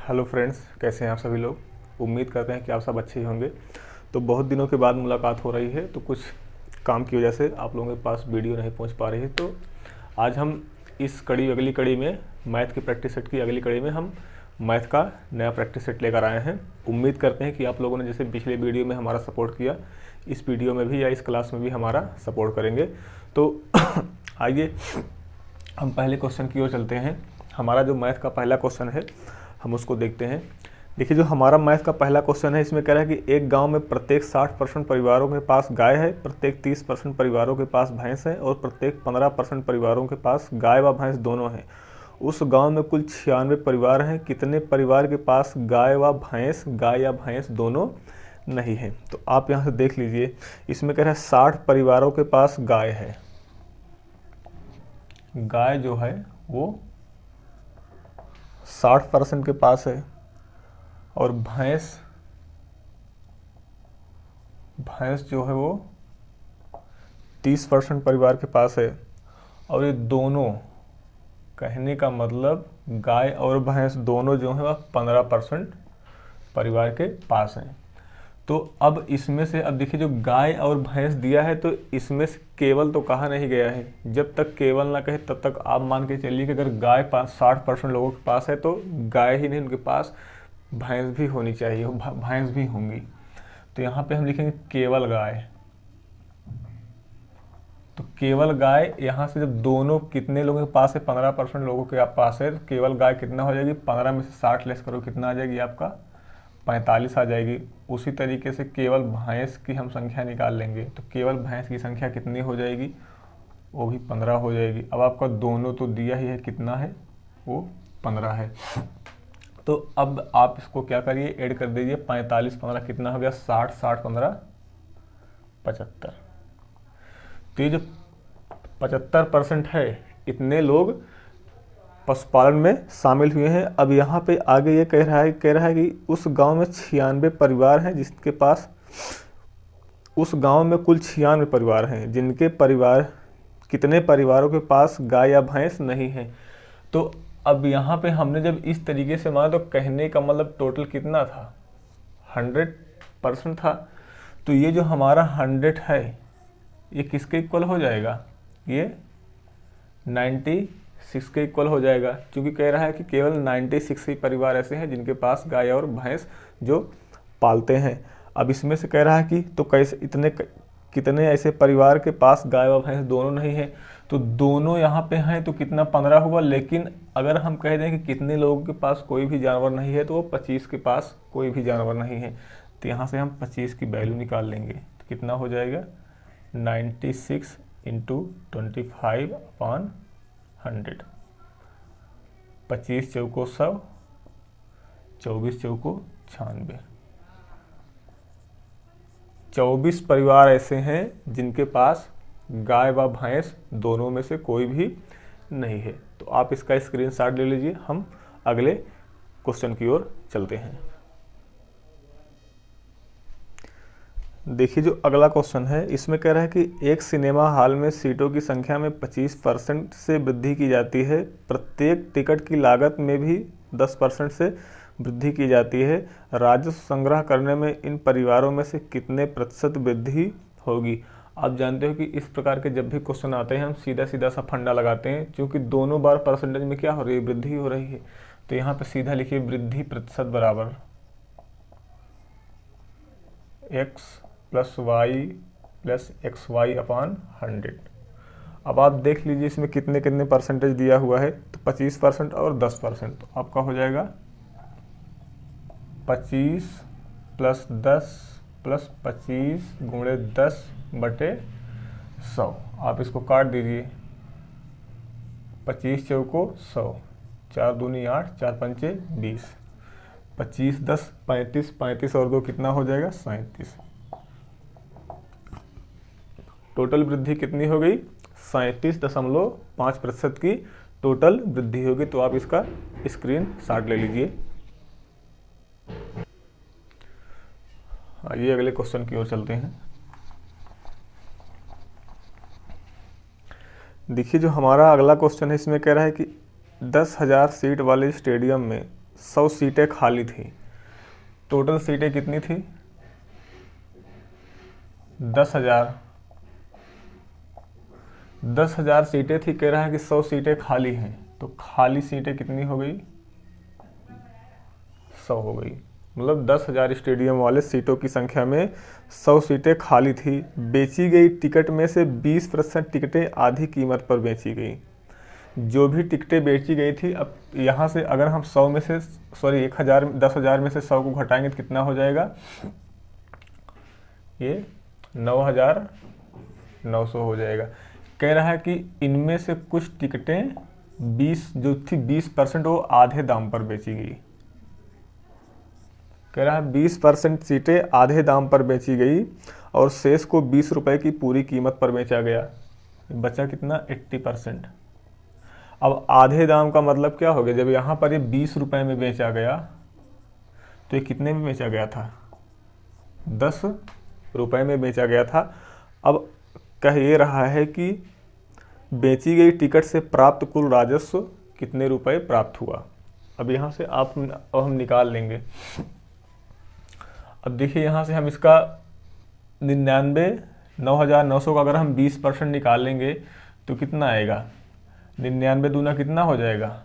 Hello friends, कैसे हैं आप सभी लोग। उम्मीद करते हैं कि आप सब अच्छे ही होंगे। तो बहुत दिनों के बाद मुलाकात हो रही है, तो कुछ काम की वजह से आप लोगों के पास वीडियो नहीं पहुंच पा रही है। तो आज हम इस अगली कड़ी में मैथ की प्रैक्टिस सेट की अगली कड़ी में हम मैथ का नया प्रैक्टिस सेट लेकर आए हैं। उम्मीद करते हैं कि आप लोगों ने जैसे पिछले वीडियो में हमारा सपोर्ट किया, इस वीडियो में भी या इस क्लास में भी हमारा सपोर्ट करेंगे। तो आइए हम पहले क्वेश्चन की ओर चलते हैं। हमारा जो मैथ का पहला क्वेश्चन है हम उसको देखते हैं। देखिए, जो हमारा मैथ का पहला क्वेश्चन है इसमें कह रहा है कि एक गांव में प्रत्येक 60% परिवारों के पास गाय है, प्रत्येक 30% परिवारों के पास भैंस है और प्रत्येक 15% परिवारों के पास गाय व भैंस दोनों हैं। उस गांव में कुल 96 परिवार हैं। कितने परिवार के पास गाय या भैंस दोनों नहीं है? तो आप यहाँ से देख लीजिए, इसमें कह रहा है 60 परिवारों के पास गाय है। गाय जो है वो 60% के पास है और भैंस जो है वो 30% परिवार के पास है। और ये दोनों, कहने का मतलब गाय और भैंस दोनों जो है वह 15% परिवार के पास हैं। तो अब इसमें से, अब देखिए, जो गाय और भैंस दिया है तो इसमें से केवल तो कहा नहीं गया है। जब तक केवल ना कहे तब तक आप मान के चलिए कि अगर गाय 60% लोगों के पास है तो गाय ही नहीं, उनके पास भैंस भी होनी चाहिए, भैंस भी होंगी। तो यहाँ पे हम लिखेंगे केवल गाय। तो केवल गाय, यहाँ से जब दोनों कितने लोगों के पास है, 15% लोगों के पास है, तो केवल गाय कितना हो जाएगी, 15 में से 60 लेस करो, कितना आ जाएगी आपका 45 आ जाएगी। उसी तरीके से केवल भैंस की हम संख्या निकाल लेंगे, तो केवल भैंस की संख्या कितनी हो जाएगी, वो भी 15 हो जाएगी। अब आपका दोनों तो दिया ही है, कितना है वो 15 है। तो अब आप इसको क्या करिए, ऐड कर दीजिए, 45 15 कितना हो गया, 60 60 15 75। तो ये जो 75% है, इतने लोग पशुपालन में शामिल हुए हैं। अब यहाँ पे आगे ये कह रहा है कि उस गांव में 96 परिवार हैं जिसके पास, उस गांव में कुल 96 परिवार हैं जिनके परिवार, कितने परिवारों के पास गाय या भैंस नहीं है। तो अब यहाँ पे हमने जब इस तरीके से माना तो कहने का मतलब टोटल कितना था, 100% था। तो ये जो हमारा 100 है ये किसके इक्वल हो जाएगा, ये 96 के इक्वल हो जाएगा, क्योंकि कह रहा है कि केवल 96 ही परिवार ऐसे हैं जिनके पास गाय और भैंस जो पालते हैं। अब इसमें से कह रहा है कि तो कैसे, कितने ऐसे परिवार के पास गाय व भैंस दोनों नहीं है। तो दोनों यहाँ पे हैं तो कितना 15 हुआ। लेकिन अगर हम कह दें कि कितने लोगों के पास कोई भी जानवर नहीं है, तो वो 25 के पास कोई भी जानवर नहीं है। तो यहाँ से हम 25 की वैल्यू निकाल लेंगे, तो कितना हो जाएगा 96 × 25/100। 25 चौको 100, 24 चौको 96। 24 परिवार ऐसे हैं जिनके पास गाय व भैंस दोनों में से कोई भी नहीं है। तो आप इसका स्क्रीनशॉट ले लीजिए। हम अगले क्वेश्चन की ओर चलते हैं। देखिए, जो अगला क्वेश्चन है इसमें कह रहा है कि एक सिनेमा हॉल में सीटों की संख्या में 25% से वृद्धि की जाती है, प्रत्येक टिकट की लागत में भी 10% से वृद्धि की जाती है। राजस्व संग्रह करने में इन परिवारों में से कितने प्रतिशत वृद्धि होगी? आप जानते हो कि इस प्रकार के जब भी क्वेश्चन आते हैं हम सीधा सीधा सा फंडा लगाते हैं, क्योंकि दोनों बार परसेंटेज में क्या हो रही है, वृद्धि हो रही है। तो यहाँ पे सीधा लिखिए वृद्धि प्रतिशत बराबर x + y + xy/100। अब आप देख लीजिए इसमें कितने कितने परसेंटेज दिया हुआ है। तो 25% और 10%, तो आपका हो जाएगा 25 + 10 + 25 × 10/100। आप इसको काट दीजिए, 25 चौको 100, 4 दूनी 8, 4 पंचे 20, 25 10 35, 35 और 2 कितना हो जाएगा 37। टोटल वृद्धि कितनी हो गई, 37.5% की टोटल वृद्धि होगी। तो आप इसका स्क्रीनशॉट ले लीजिए। आइए अगले क्वेश्चन की ओर चलते हैं। देखिए, जो हमारा अगला क्वेश्चन है इसमें कह रहा है कि 10,000 सीट वाले स्टेडियम में 100 सीटें खाली थी। टोटल सीटें कितनी थी? 10,000। 10,000 सीटें थी, कह रहा है कि 100 सीटें खाली हैं, तो खाली सीटें कितनी हो गई? 100 हो गई। मतलब 10,000 स्टेडियम वाले सीटों की संख्या में 100 सीटें खाली थी। बेची गई टिकट में से 20% टिकटें आधी कीमत पर बेची गई। जो भी टिकटें बेची गई थी, अब यहाँ से अगर हम 100 में से 10,000 में से 100 को घटाएंगे तो कितना हो जाएगा? ये 9,900 हो जाएगा। कह रहा है कि इनमें से कुछ टिकटें 20% वो आधे दाम पर बेची गई। कह रहा है 20% सीटें आधे दाम पर बेची गई और शेष को 20 रुपए की पूरी कीमत पर बेचा गया। बचा कितना? 80%। अब आधे दाम का मतलब क्या हो गया? जब यहाँ पर ये 20 रुपए में बेचा गया तो ये कितने में बेचा गया था? 10 रुपए में बेचा गया था। अब कह ये रहा है कि बेची गई टिकट से प्राप्त कुल राजस्व कितने रुपए प्राप्त हुआ। अब यहाँ से हम निकाल लेंगे। अब देखिए यहाँ से हम इसका 9,900 का अगर हम 20% निकाल लेंगे तो कितना आएगा? 99 दूना कितना हो जाएगा?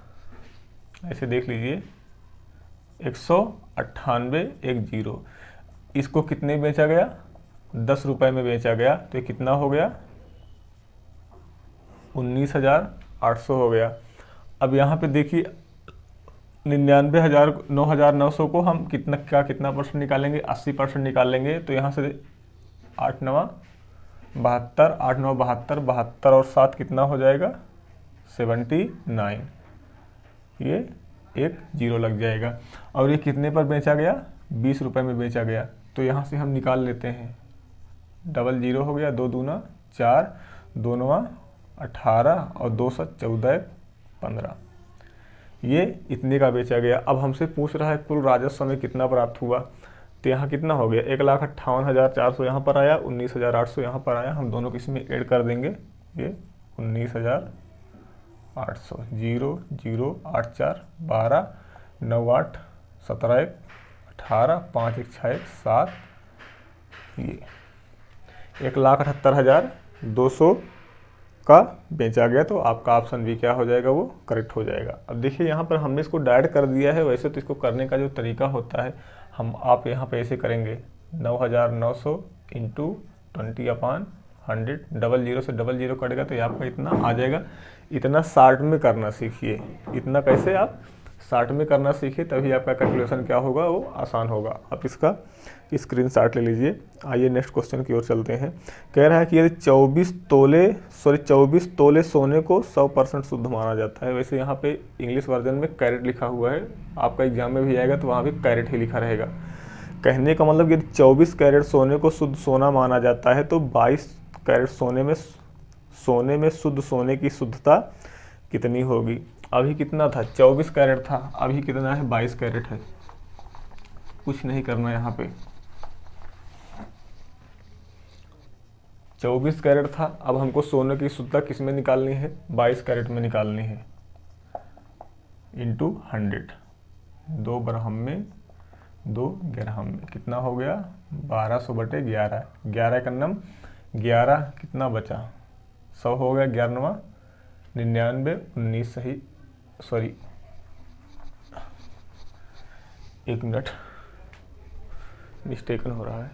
ऐसे देख लीजिए, 198 एक जीरो। इसको कितने बेचा गया? 10 रुपए में बेचा गया, तो ये कितना हो गया? 19,800 हो गया। अब यहाँ पे देखिए 9,900 को हम कितना परसेंट निकालेंगे? 80% निकालेंगे। तो यहाँ से 8 9 72, 8 9 72, 72 और 7 कितना हो जाएगा? 79। ये एक जीरो लग जाएगा। और ये कितने पर बेचा गया? 20 रुपए में बेचा गया। तो यहाँ से हम निकाल लेते हैं, डबल जीरो हो गया, 2 दूना 4, 2 9 18 और 2 7 14 15। ये इतने का बेचा गया। अब हमसे पूछ रहा है कुल राजस्व में कितना प्राप्त हुआ। तो यहाँ कितना हो गया? 1,58,400 यहाँ पर आया, 19,800 यहाँ पर आया। हम दोनों किसी में ऐड कर देंगे। ये 19,800, 0 0 8 4 12 9 8 17 1 18 5 1 6 1 7, ये 1,78,200 का बेचा गया। तो आपका ऑप्शन भी क्या हो जाएगा? वो करेक्ट हो जाएगा। अब देखिए यहाँ पर हमने इसको डायरेक्ट कर दिया है। वैसे तो इसको करने का जो तरीका होता है, आप यहाँ पे ऐसे करेंगे, 9,900 इंटू 20/100, डबल जीरो से डबल जीरो कटेगा तो ये आपका इतना आ जाएगा। इतना शार्ट में करना सीखिए। इतना कैसे आप शार्ट में करना सीखिए, तभी आपका कैलकुलेशन क्या होगा? वो आसान होगा। आप इसका स्क्रीनशॉट ले लीजिए। आइए नेक्स्ट क्वेश्चन की ओर चलते हैं। कह रहा है कि यदि 24 तोले सोने को 100% शुद्ध माना जाता है। वैसे यहाँ पे इंग्लिश वर्जन में कैरेट लिखा हुआ है, आपका एग्जाम में भी आएगा तो वहाँ भी कैरेट ही लिखा रहेगा। कहने का मतलब यदि 24 कैरेट सोने को शुद्ध सोना माना जाता है तो 22 कैरेट सोने में शुद्ध सोने की शुद्धता कितनी होगी। अभी कितना था? 24 कैरेट था। अभी कितना है? 22 कैरेट है। कुछ नहीं करना यहाँ पे। 24 कैरेट था, अब हमको सोने की शुद्धता किस में निकालनी है? 22 कैरेट में निकालनी है। इंटू 100, 2 बरहम में 2 गिरहम में कितना हो गया? 1200/11। 11 का नम 11, कितना बचा? 100 हो गया। 11 9 99, 19 सही, सॉरी 1 मिनट, मिस्टेकन हो रहा है।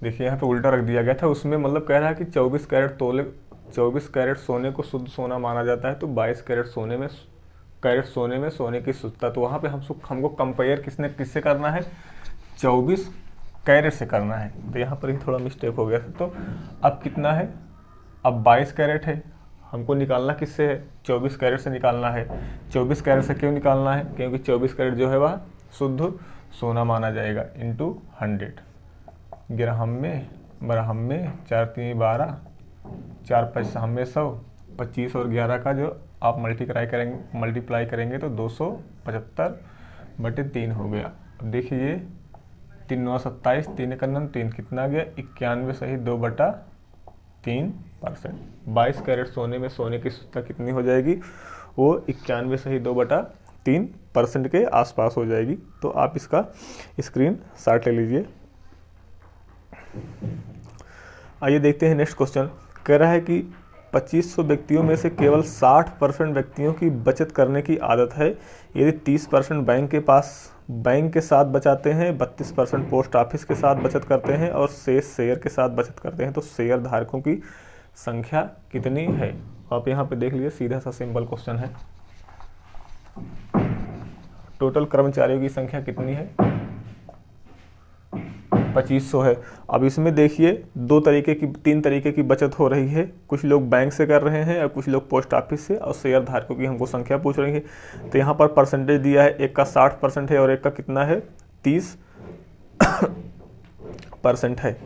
देखिए यहाँ पे उल्टा रख दिया गया था। उसमें मतलब कह रहा है कि 24 कैरेट सोने को शुद्ध सोना माना जाता है तो 22 कैरेट सोने में सोने की शुद्धता। तो वहाँ पे हमको कंपेयर किससे करना है? 24 कैरेट से करना है। तो यहाँ पर ही थोड़ा मिस्टेक हो गया था। तो अब कितना है? अब 22 कैरेट है, हमको निकालना किससे है? 24 कैरेट से निकालना है। 24 कैरेट से क्यों निकालना है? क्योंकि 24 कैरेट जो है वह शुद्ध सोना माना जाएगा। इंटू 100, गिरहम में बरहम में 4 3 12, 4 5 हम में 100, 25 और 11 का जो आप मल्टीप्लाई करेंगे तो 275/3 हो गया। अब देखिए 3 9 27, 3 का 3 कितना गया? 91 सही, 2/3%। 22 कैरेट सोने में सोने की शुद्धता कितनी हो जाएगी? वो 91 सही 2/3% के आसपास हो जाएगी। तो आप इसका स्क्रीन शॉट ले लीजिए। आइए देखते हैं नेक्स्ट क्वेश्चन। कह रहा है कि 2500 व्यक्तियों में से केवल 60% व्यक्तियों की बचत करने की आदत है। यदि 30% बैंक के साथ बचाते हैं, 32% पोस्ट ऑफिस के साथ बचत करते हैं और शेष शेयर के साथ बचत करते हैं, तो शेयर धारकों की संख्या कितनी है? आप यहाँ पे देख लीजिए, सीधा सा सिंपल क्वेश्चन है। टोटल कर्मचारियों की संख्या कितनी है? 2500 है। अब इसमें देखिए 3 तरीके की बचत हो रही है। कुछ लोग बैंक से कर रहे हैं और कुछ लोग पोस्ट ऑफिस से, और शेयर धारकों की हमको संख्या पूछ रही है। तो यहाँ पर परसेंटेज दिया है, एक का 60% है और एक का कितना है? 30% है।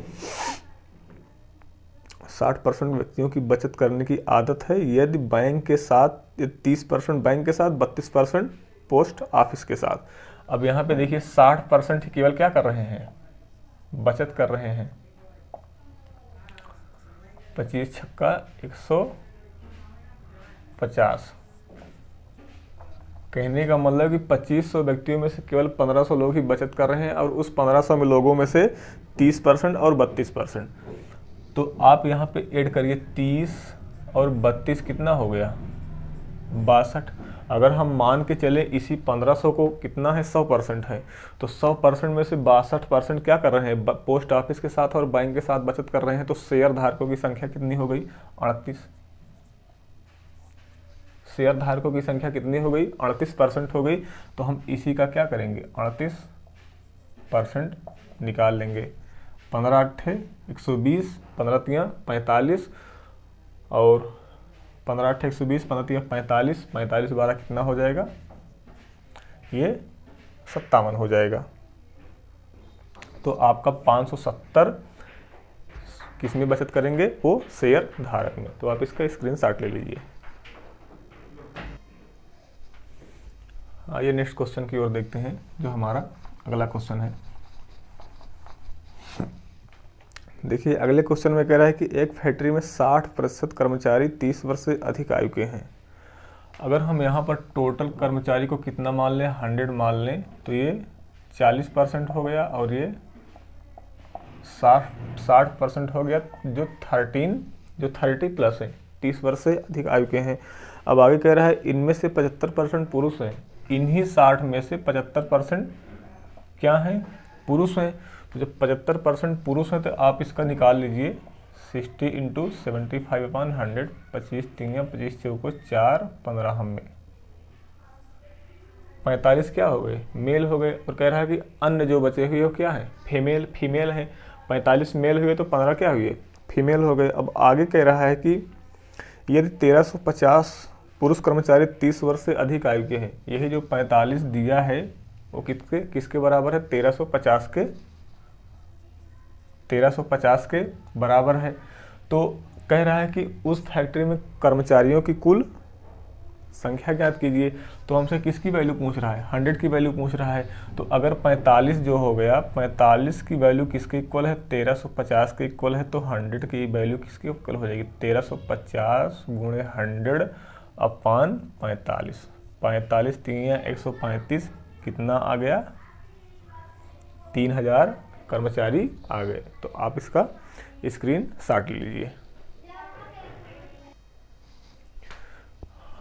60% व्यक्तियों की बचत करने की आदत है यदि 30% बैंक के साथ, 32% पोस्ट ऑफिस के साथ। अब यहाँ पे देखिए 60% केवल क्या कर रहे हैं? बचत कर रहे हैं। 25 छक्का 150। कहने का मतलब कि 2500 व्यक्तियों में से केवल 1500 लोग ही बचत कर रहे हैं, और उस 1500 में लोगों में से 30% और 32%। तो आप यहाँ पे ऐड करिए 30 और 32 कितना हो गया? 62। अगर हम मान के चले इसी 1500 को कितना है? 100% है। तो 100% में से 62% क्या कर रहे हैं? पोस्ट ऑफिस के साथ और बैंक के साथ बचत कर रहे हैं। तो शेयर धारकों की संख्या कितनी हो गई? 38। शेयर धारकों की संख्या कितनी हो गई? 38% हो गई। तो हम इसी का क्या करेंगे? 38% निकाल लेंगे। 15 8 120, 15 3 45 और 15 8 120, 15 3 45, 45 12 कितना हो जाएगा? ये 57 हो जाएगा। तो आपका 570 किस में बचत करेंगे? वो शेयर धारक में। तो आप इसका स्क्रीनशॉट ले लीजिए। आइए नेक्स्ट क्वेश्चन की ओर देखते हैं, जो हमारा अगला क्वेश्चन है। देखिए अगले क्वेश्चन में कह रहा है कि एक फैक्ट्री में 60% कर्मचारी 30 वर्ष से अधिक आयु के हैं। अगर हम यहाँ पर टोटल कर्मचारी को कितना मान लें? 100 मान लें, तो ये 40% हो गया और ये 60% हो गया, जो 30 प्लस है, 30 वर्ष से अधिक आयु के हैं। अब आगे कह रहा है इनमें से 75% पुरुष हैं। इन्हीं 60 में से 75% क्या हैं? पुरुष हैं। तो जब 75% पुरुष हैं तो आप इसका निकाल लीजिए 60 × 75/100, 25 3 25 चौको 4, 15 हम में 45 क्या हो गए? मेल हो गए। और कह रहा है कि अन्य जो बचे हुए वो क्या है? फीमेल है। 45 मेल हुए तो 15 क्या हुए? फीमेल हो गए। अब आगे कह रहा है कि यदि 1350 पुरुष कर्मचारी 30 वर्ष से अधिक आयु के हैं, यही जो 45 दिया है वो किसके बराबर है? 1350 के बराबर है। तो कह रहा है कि उस फैक्ट्री में कर्मचारियों की कुल संख्या ज्ञात कीजिए। तो हमसे किसकी वैल्यू पूछ रहा है? 100 की वैल्यू पूछ रहा है। तो अगर 45 जो हो गया, 45 की वैल्यू किसके इक्वल है? 1350 के इक्वल है। तो 100 की वैल्यू किसके इक्वल हो जाएगी? 1350 × 100/45। 45 3 135 कितना आ गया? 3000 कर्मचारी आ गए। तो आप इसका स्क्रीनशॉट ले लीजिए।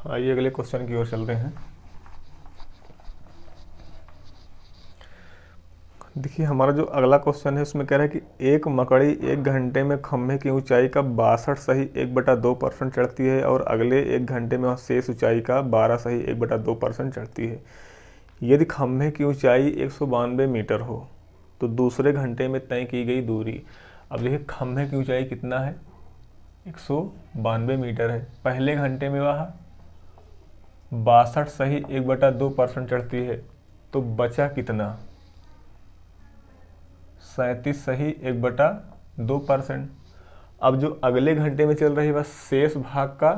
आइए अगले क्वेश्चन की ओर चलते हैं। देखिए हमारा जो अगला क्वेश्चन है उसमें कह रहा है कि एक मकड़ी 1 घंटे में खंभे की ऊंचाई का 62 सही 1/2% चढ़ती है और अगले 1 घंटे में शेष ऊंचाई का 12 सही 1/2% चढ़ती है। यदि खंभे की ऊंचाई 192 मीटर हो तो दूसरे घंटे में तय की गई दूरी। अब देखिए खंभे की ऊंचाई कितना है? 192 मीटर है। पहले घंटे में वह 62 सही 1/2% चढ़ती है, तो बचा कितना? 37 सही 1/2%। अब जो अगले घंटे में चल रही है वह शेष भाग का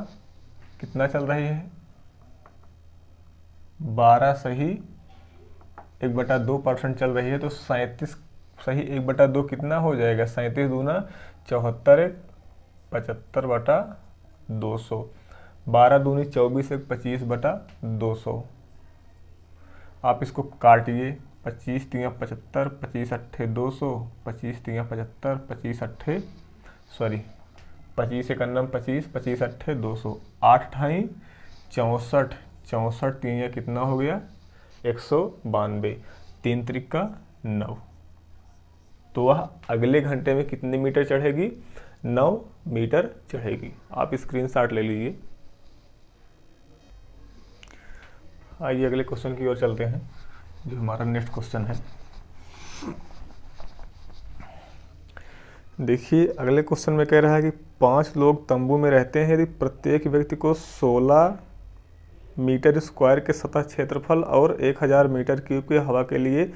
कितना चल रही है? 12 सही 1/2% चल रही है। तो 37 सही 1/2 कितना हो जाएगा? 37 दूना 74 75/200। 12 दूनी 24, 25/200। आप इसको काटिए, 25 × 75, 25 × 8 200, 25 × 75, 25 × 25 × 25, 25 × 200, 8 × 64, 64 3 कितना हो गया 192, 3 × 9। तो वह अगले घंटे में कितने मीटर चढ़ेगी, 9 मीटर चढ़ेगी। आप स्क्रीनशॉट ले लीजिए। आइए अगले क्वेश्चन की ओर चलते हैं, जो हमारा नेक्स्ट क्वेश्चन है। देखिए अगले क्वेश्चन में कह रहा है कि 5 लोग तंबू में रहते हैं, यदि प्रत्येक व्यक्ति को 16 मीटर स्क्वायर के सतह क्षेत्रफल और 1000 मीटर क्यूब की हवा के लिए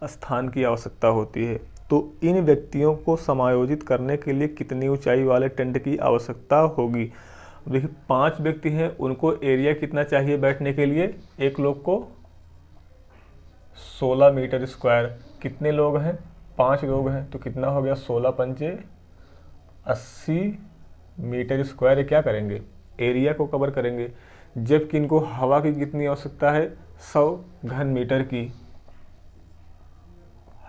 स्थान की आवश्यकता होती है, तो इन व्यक्तियों को समायोजित करने के लिए कितनी ऊंचाई वाले टेंट की आवश्यकता होगी। देखिए 5 व्यक्ति हैं, उनको एरिया कितना चाहिए बैठने के लिए, एक लोग को 16 मीटर स्क्वायर। कितने लोग हैं, 5 लोग हैं, तो कितना हो गया 16 पंचे 80 मीटर स्क्वायर। क्या करेंगे, एरिया को कवर करेंगे। जबकि इनको हवा की कितनी आवश्यकता है, 100 घन मीटर की,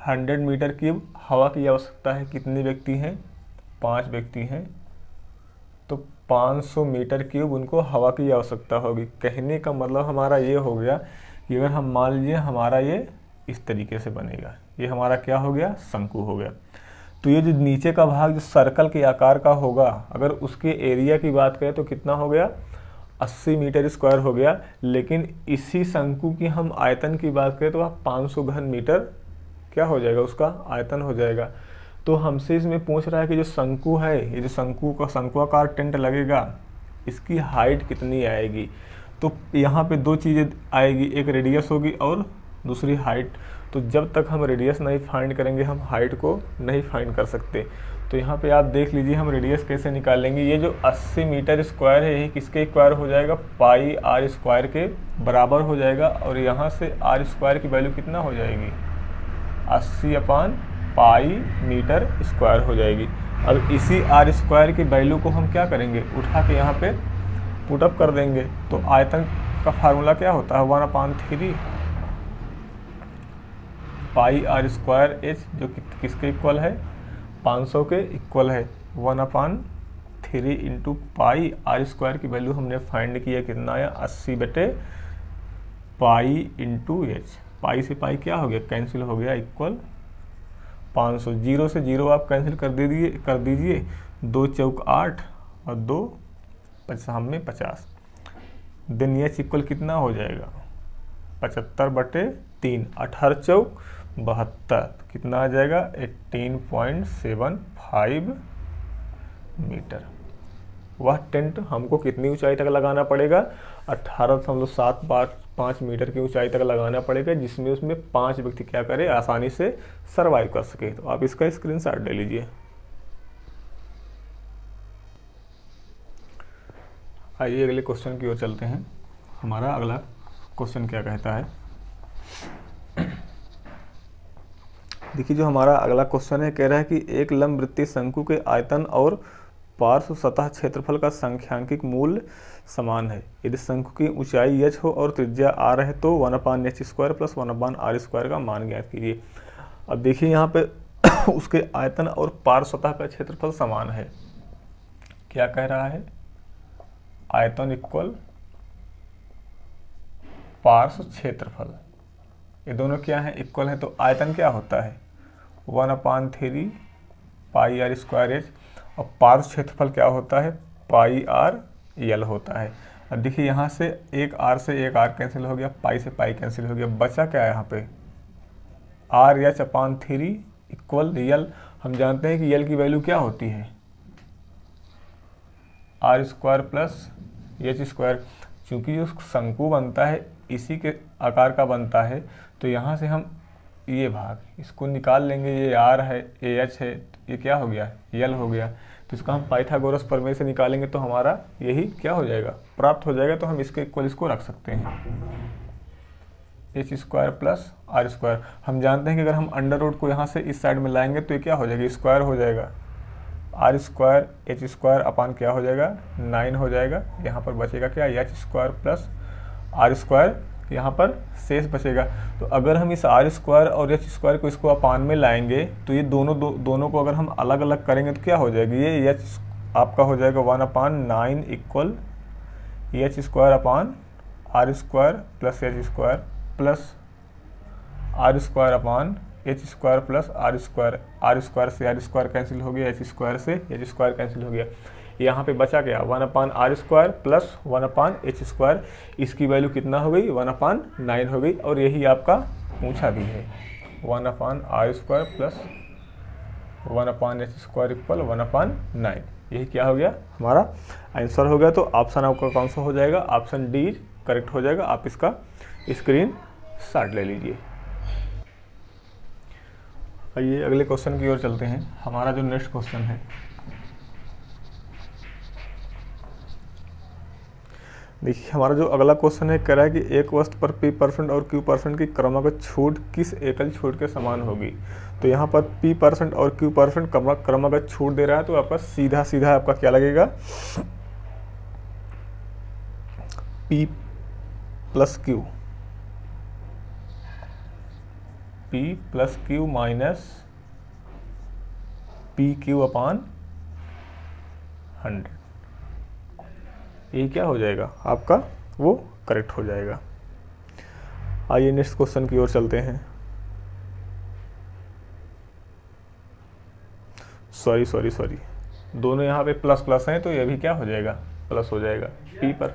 100 मीटर क्यूब हवा की आवश्यकता है। कितने व्यक्ति हैं, 5 व्यक्ति हैं, तो 500 मीटर क्यूब उनको हवा की आवश्यकता होगी। कहने का मतलब हमारा ये हो गया कि अगर हम मान लीजिए हमारा ये इस तरीके से बनेगा, ये हमारा क्या हो गया, शंकु हो गया। तो ये जो नीचे का भाग जो सर्कल के आकार का होगा, अगर उसके एरिया की बात करें तो कितना हो गया 80 मीटर स्क्वायर हो गया। लेकिन इसी शंकु की हम आयतन की बात करें तो वह 500 घन मीटर क्या हो जाएगा, उसका आयतन हो जाएगा। तो हमसे इसमें पूछ रहा है कि जो शंकु है, ये जो शंकुआकार टेंट लगेगा, इसकी हाइट कितनी आएगी। तो यहाँ पे 2 चीज़ें आएगी, एक रेडियस होगी और दूसरी हाइट। तो जब तक हम रेडियस नहीं फाइंड करेंगे हम हाइट को नहीं फाइंड कर सकते। तो यहाँ पे आप देख लीजिए हम रेडियस कैसे निकालेंगे। ये जो 80 मीटर स्क्वायर है, यही किसके स्क्वायर हो जाएगा, पाई आर स्क्वायर के बराबर हो जाएगा। और यहाँ से आर स्क्वायर की वैल्यू कितना हो जाएगी, 80/पाई मीटर स्क्वायर हो जाएगी। अब इसी आर स्क्वायर की वैल्यू को हम क्या करेंगे, उठा के यहाँ पे पुटअप कर देंगे। तो आयतन का फार्मूला क्या होता है, 1/3 पाई आर स्क्वायर एच, जो किसके इक्वल है, 500 के इक्वल है। 1/3 इंटू पाई आर स्क्वायर की वैल्यू हमने फाइंड किया, कितना आया 80/पाई इंटू एच। पाई से पाई क्या हो गया, कैंसिल हो गया, इक्वल 500। 0 से 0 आप कैंसिल कर दीजिए 2 चौक 8 और 2 5 50। देन एच इक्वल कितना हो जाएगा 75/3, 18 चौक 72, कितना आ जाएगा 18.75 मीटर। वह टेंट हमको कितनी ऊंचाई तक लगाना पड़ेगा, 18.75 मीटर की ऊंचाई तक लगाना पड़ेगा, जिसमें उसमें 5 व्यक्ति क्या करें, आसानी से सरवाइव कर सके। तो आप इसका स्क्रीनशॉट ले लीजिए। आइए अगले क्वेश्चन की ओर चलते हैं। हमारा अगला क्वेश्चन क्या कहता है, देखिए जो हमारा अगला क्वेश्चन है, कह रहा है कि एक लंबवृत्तीय शंकु के आयतन और पार्श्व सतह क्षेत्रफल का सांख्यिकीय मूल्य समान है। यदि शंकु की ऊंचाई h हो और त्रिज्या r है तो 1/h² + 1/r² का मान ज्ञात कीजिए। अब देखिए यहाँ पे उसके आयतन और पार्श्व सतह का क्षेत्रफल समान है। क्या कह रहा है, आयतन इक्वल पार्श्व क्षेत्रफल, ये दोनों क्या है, इक्वल है। तो आयतन क्या होता है 1/3 पाई आर स्क्वायर एच, और पार्श्व क्षेत्रफल क्या होता है, पाई आर एल होता है। अब देखिए यहाँ से एक आर से एक आर कैंसिल हो गया, पाई से पाई कैंसिल हो गया, बचा क्या है यहाँ पे आर h/3 इक्वल यल। हम जानते हैं कि यल की वैल्यू क्या होती है, r² + h²। चूँकि जो शंकु बनता है इसी के आकार का बनता है, तो यहाँ से हम ये भाग इसको निकाल लेंगे, ये r है, ये h है, ये क्या हो गया, यल हो गया। तो इसका हम पाइथागोरस प्रमेय से निकालेंगे तो हमारा यही क्या हो जाएगा, प्राप्त हो जाएगा। तो हम इसके इक्वल इसको रख सकते हैं, h² + r²। हम जानते हैं कि अगर हम अंडर रूट को यहाँ से इस साइड में लाएंगे तो ये क्या हो जाएगा, स्क्वायर हो जाएगा। R square H square upon क्या हो जाएगा 9 हो जाएगा। यहाँ पर बचेगा क्या H square plus R square, यहाँ पर शेष बचेगा। तो अगर हम इस आर स्क्वायर और एच स्क्वायर को इसको अपान में लाएंगे तो ये दोनों को अगर हम अलग अलग करेंगे तो क्या हो जाएगी, ये एच आपका हो जाएगा 1/9 equal H square upon R square plus H square plus R square upon H square plus R square से आर स्क्वायर कैंसिल हो गया, एच स्क्वायर से एच स्क्वायर कैंसिल हो गया। यहाँ पे बचा क्या 1/r square plus 1/h square, इसकी वैल्यू कितना हो गई 1/9 हो गई। और यही आपका पूछा भी है 1/r square plus 1/h square equal 1/9, यही क्या हो गया हमारा आंसर हो गया। तो ऑप्शन आपका कौन सा हो जाएगा, ऑप्शन डी करेक्ट हो जाएगा। आप इसका स्क्रीन शॉट ले लीजिए। आइए अगले क्वेश्चन की ओर चलते हैं। हमारा जो नेक्स्ट क्वेश्चन है, देखिए हमारा जो अगला क्वेश्चन है कह रहा है कि एक वस्तु पर P% और Q% की क्रमागत छूट किस एकल छूट के समान होगी। तो यहाँ पर P% और Q% क्रमागत छूट दे रहा है, तो आपका सीधा सीधा आपका क्या लगेगा P plus Q minus PQ अपान 100, ये क्या हो जाएगा आपका वो करेक्ट हो जाएगा। आइए नेक्स्ट क्वेश्चन की ओर चलते हैं। सॉरी दोनों यहाँ पे प्लस प्लस हैं, तो ये भी क्या हो जाएगा प्लस हो जाएगा P पर।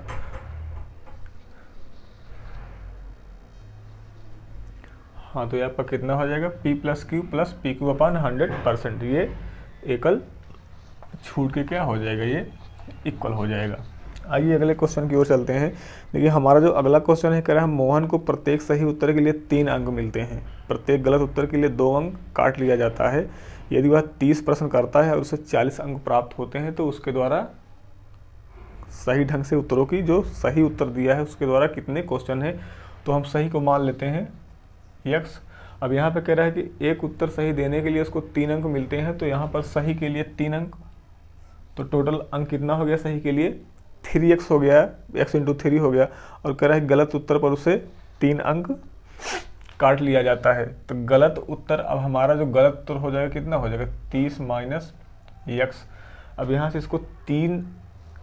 हाँ तो ये आपका कितना हो जाएगा P प्लस PQ अपान 100%, ये एकल छूट के क्या हो जाएगा, ये इक्वल हो जाएगा। आइए अगले क्वेश्चन की ओर चलते हैं। देखिए हमारा जो अगला क्वेश्चन है कह रहा है मोहन को प्रत्येक सही उत्तर के लिए 3 अंक मिलते हैं, प्रत्येक गलत उत्तर के लिए 2 अंक काट लिया जाता है। यदि वह 30 प्रश्न करता है और उसे 40 अंक प्राप्त होते हैं तो उसके द्वारा सही ढंग से उत्तरों की जो सही उत्तर दिया है उसके द्वारा कितने क्वेश्चन है। तो हम सही को मान लेते हैं x। अब यहाँ पे कह रहा है कि एक उत्तर सही देने के लिए उसको 3 अंक मिलते हैं, तो यहाँ पर सही के लिए 3 अंक, तो टोटल अंक कितना हो गया सही के लिए 3x हो गया, x इंटू 3 हो गया। और कह रहा है गलत उत्तर पर उसे 3 अंक काट लिया जाता है। तो गलत उत्तर, अब हमारा जो गलत उत्तर हो जाएगा कितना हो जाएगा 30 माइनस x। अब यहाँ से इसको 3,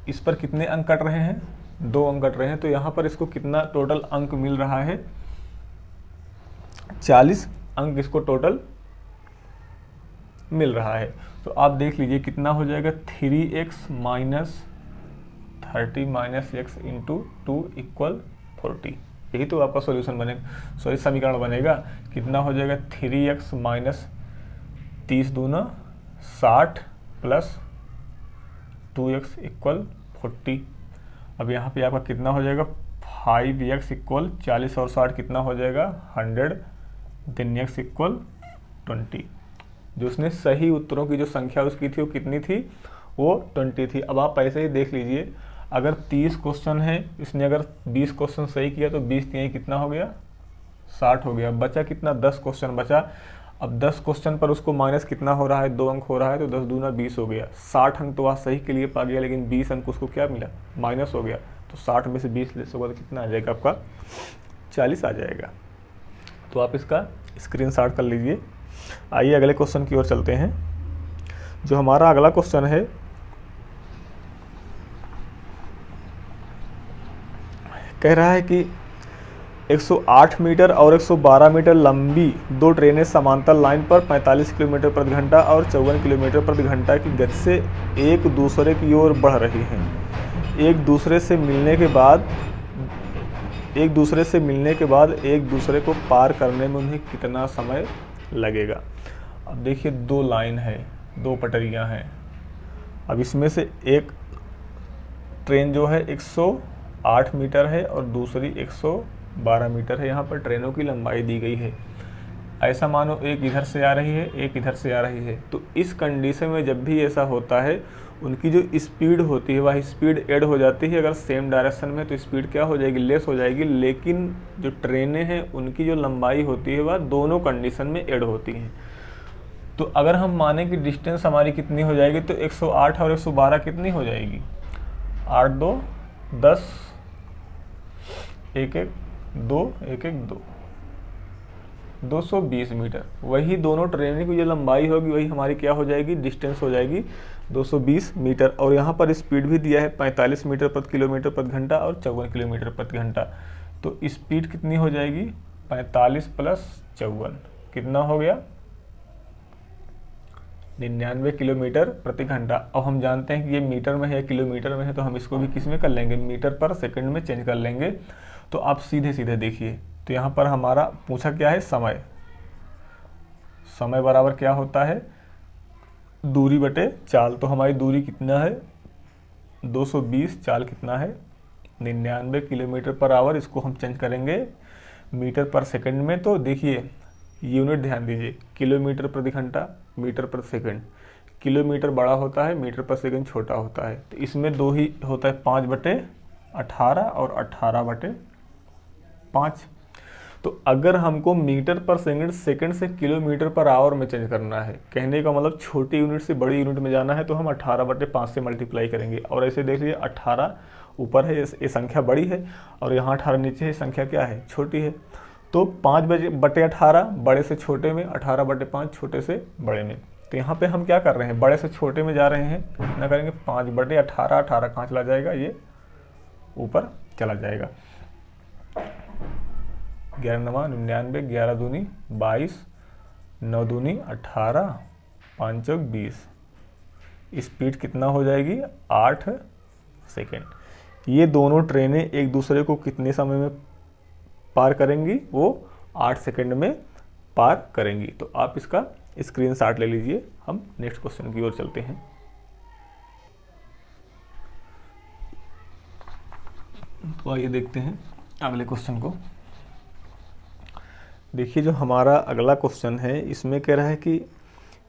इस पर कितने अंक कट रहे हैं 2 अंक कट रहे हैं, तो यहाँ पर इसको कितना टोटल अंक मिल रहा है 40 अंक इसको टोटल मिल रहा है। तो आप देख लीजिए कितना हो जाएगा 3x minus 30 minus x into 2 equal 40, यही तो आपका सॉल्यूशन बनेगा, सॉरी समीकरण बनेगा। कितना हो जाएगा 3x माइनस 30 दूना 60 प्लस 2x इक्वल 40। अब यहाँ पे आपका कितना हो जाएगा 5x इक्वल 40 और 60 कितना हो जाएगा 100, देन x इक्वल 20। जो उसने सही उत्तरों की जो संख्या उसकी थी वो कितनी थी, वो 20 थी। अब आप ऐसे ही देख लीजिए, अगर 30 क्वेश्चन है, इसने अगर 20 क्वेश्चन सही किया तो 20 3 कितना हो गया 60 हो गया। बचा कितना 10 क्वेश्चन बचा। अब 10 क्वेश्चन पर उसको माइनस कितना हो रहा है 2 अंक हो रहा है, तो 10 दूना 20 हो गया। 60 अंक तो वह सही के लिए पा गया, लेकिन 20 अंक उसको क्या मिला माइनस हो गया। तो 60 में से 20 लेस होगा तो कितना आ जाएगा आपका 40 आ जाएगा। तो आप इसका स्क्रीनशॉट कर लीजिए। आइए अगले क्वेश्चन की ओर चलते हैं। जो हमारा अगला क्वेश्चन है कह रहा है कि 108 मीटर और 112 मीटर लंबी 2 ट्रेनें समांतर लाइन पर 45 किलोमीटर प्रति घंटा और 54 किलोमीटर प्रति घंटा की गति से एक दूसरे की ओर बढ़ रही हैं। एक दूसरे से मिलने के बाद एक दूसरे को पार करने में उन्हें कितना समय लगेगा। अब देखिए 2 लाइन है, 2 पटरियां हैं। अब इसमें से एक ट्रेन जो है 108 मीटर है और दूसरी 112 मीटर है। यहाँ पर ट्रेनों की लंबाई दी गई है। ऐसा मानो एक इधर से आ रही है, एक इधर से आ रही है। तो इस कंडीशन में जब भी ऐसा होता है, उनकी जो स्पीड होती है वह स्पीड ऐड हो जाती है। अगर सेम डायरेक्शन में तो स्पीड क्या हो जाएगी लेस हो जाएगी, लेकिन जो ट्रेनें हैं उनकी जो लंबाई होती है वह दोनों कंडीशन में ऐड होती हैं। तो अगर हम माने कि डिस्टेंस हमारी कितनी हो जाएगी, तो 108 और 112 कितनी हो जाएगी, 8 2 10, 1 1 2 1 1 2, 220 मीटर। वही दोनों ट्रेनों की जो लंबाई होगी वही हमारी क्या हो जाएगी, डिस्टेंस हो जाएगी 220 मीटर। और यहाँ पर स्पीड भी दिया है 45 मीटर प्रति किलोमीटर प्रति घंटा और 54 किलोमीटर प्रति घंटा। तो स्पीड कितनी हो जाएगी, 45 प्लस 54 कितना हो गया, 99 किलोमीटर प्रति घंटा। अब हम जानते हैं कि ये मीटर में है या किलोमीटर में है, तो हम इसको भी किस में कर लेंगे, मीटर पर सेकंड में चेंज कर लेंगे। तो आप सीधे सीधे देखिए, तो यहाँ पर हमारा पूछा क्या है, समय। समय बराबर क्या होता है, दूरी बटे चाल। तो हमारी दूरी कितना है 220, चाल कितना है 99 किलोमीटर पर आवर। इसको हम चेंज करेंगे मीटर पर सेकंड में। तो देखिए यूनिट ध्यान दीजिए, किलोमीटर प्रति घंटा, मीटर पर सेकंड। किलोमीटर बड़ा होता है, मीटर पर सेकंड छोटा होता है। तो इसमें दो ही होता है, 5/18 और 18/5। तो अगर हमको मीटर पर सेकंड से किलोमीटर पर आवर में चेंज करना है, कहने का मतलब छोटी यूनिट से बड़ी यूनिट में जाना है, तो हम 18/5 से मल्टीप्लाई करेंगे। और ऐसे देख लीजिए 18 ऊपर है, ये संख्या बड़ी है, और यहाँ 18 नीचे है, संख्या क्या है, छोटी है। तो 5/18 बड़े से छोटे में, 18/5 छोटे से बड़े में। तो यहाँ पे हम क्या कर रहे हैं, बड़े से छोटे में जा रहे हैं, कितना करेंगे 5/18, 18 कहाँ चला जाएगा, ये ऊपर चला जाएगा। 11 9 99, 11 दूनी 22, 9 दूनी 18, 5 चौक 20। स्पीड कितना हो जाएगी, 8 सेकेंड। ये दोनों ट्रेनें एक दूसरे को कितने समय में पार करेंगी, वो 8 सेकेंड में पार करेंगी। तो आप इसका स्क्रीनशॉट ले लीजिए। हम नेक्स्ट क्वेश्चन की ओर चलते हैं। तो आइए देखते हैं अगले क्वेश्चन को। देखिए जो हमारा अगला क्वेश्चन है, इसमें कह रहा है कि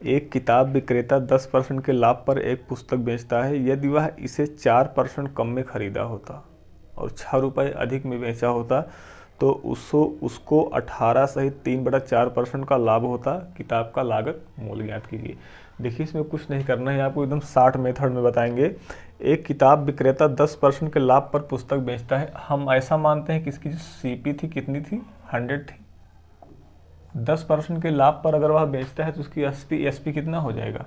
एक किताब विक्रेता 10% के लाभ पर एक पुस्तक बेचता है। यदि वह इसे 4% कम में खरीदा होता और 6 रुपये अधिक में बेचा होता, तो उसको 18 सहित 3/4% का लाभ होता। किताब का लागत मूल्य ज्ञात कीजिए। देखिए इसमें कुछ नहीं करना है, आपको एकदम शॉर्ट मेथड में बताएंगे। एक किताब विक्रेता 10% के लाभ पर पुस्तक बेचता है। हम ऐसा मानते हैं कि इसकी जो सीपी थी कितनी थी, 100 थी। 10% के लाभ पर अगर वह बेचता है तो उसकी एसपी कितना हो जाएगा,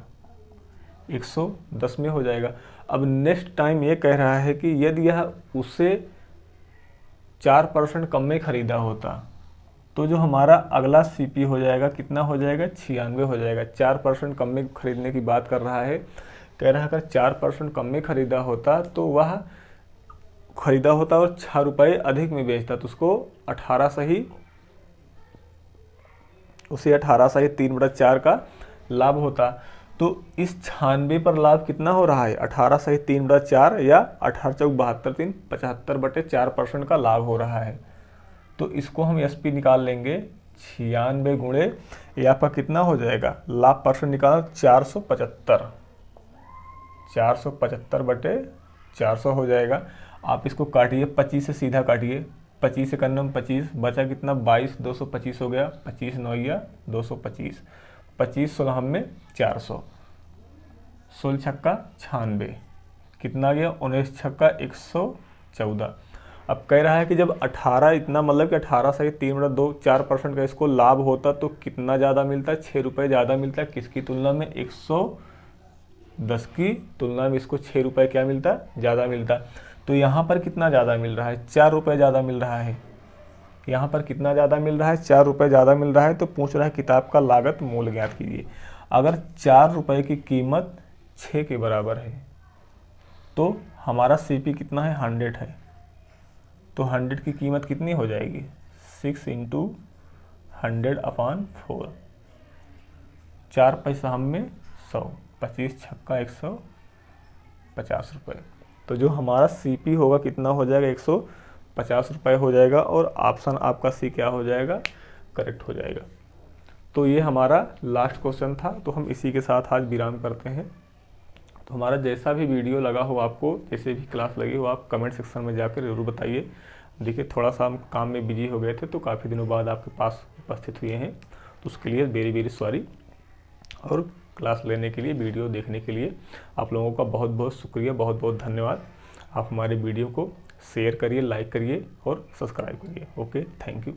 110 में हो जाएगा। अब नेक्स्ट टाइम ये कह रहा है कि यदि यह उसे 4% कम में खरीदा होता, तो जो हमारा अगला सीपी हो जाएगा कितना हो जाएगा, 96 हो जाएगा। 4% कम में खरीदने की बात कर रहा है। कह रहा है अगर 4% कम में खरीदा होता तो वह खरीदा होता और 6 रुपये अधिक में बेचता, तो उसको 18 सही 3/4 का लाभ होता। तो इस 96 पर लाभ कितना हो रहा है, 18 सहित 3/4 या 18 चौक 72 3 75/4% का लाभ हो रहा है। तो इसको हम एसपी निकाल लेंगे, 96 गुणे ये आपका कितना हो जाएगा, लाभ परसेंट निकालना 475, 475/400 हो जाएगा। आप इसको काटिए, 25 से सीधा काटिए, 25 से करने में 25 बचा कितना, 22, 225 हो गया, 25 9 225, 25 16 में 400, 16 छक्का 96, कितना आ गया, 19 छक्का 114। अब कह रहा है कि जब 18 इतना मतलब कि 18 सही 3/4% का इसको लाभ होता तो कितना ज़्यादा मिलता है, 6 रुपये ज़्यादा मिलता है। किसकी तुलना में, 110 की तुलना में इसको 6 रुपये क्या मिलता, ज़्यादा मिलता। तो यहाँ पर कितना ज़्यादा मिल रहा है, 4 रुपये ज़्यादा मिल रहा है। यहाँ पर कितना ज़्यादा मिल रहा है, 4 रुपये ज़्यादा मिल रहा है। तो पूछ रहा है किताब का लागत मूल्य ज्ञात कीजिए। अगर 4 रुपये की कीमत 6 के बराबर है तो हमारा सीपी कितना है, 100 है। तो 100 की कीमत कितनी हो जाएगी, 6 × 100/4, 4 पैसा हम में 100, 25 छक्का 150 रुपये। तो जो हमारा सीपी होगा कितना हो जाएगा, 150 रुपये हो जाएगा। और ऑप्शन आपका सी क्या हो जाएगा, करेक्ट हो जाएगा। तो ये हमारा लास्ट क्वेश्चन था। तो हम इसी के साथ आज विराम करते हैं। तो हमारा जैसा भी वीडियो लगा हो, आपको जैसे भी क्लास लगी हो, आप कमेंट सेक्शन में जाकर ज़रूर बताइए। देखिए थोड़ा सा हम काम में बिजी हो गए थे, तो काफ़ी दिनों बाद आपके पास उपस्थित हुए हैं, तो उसके लिए वेरी वेरी सॉरी। और क्लास लेने के लिए, वीडियो देखने के लिए आप लोगों का बहुत बहुत शुक्रिया, बहुत बहुत धन्यवाद। आप हमारे वीडियो को शेयर करिए, लाइक करिए और सब्सक्राइब करिए। Okay, thank you.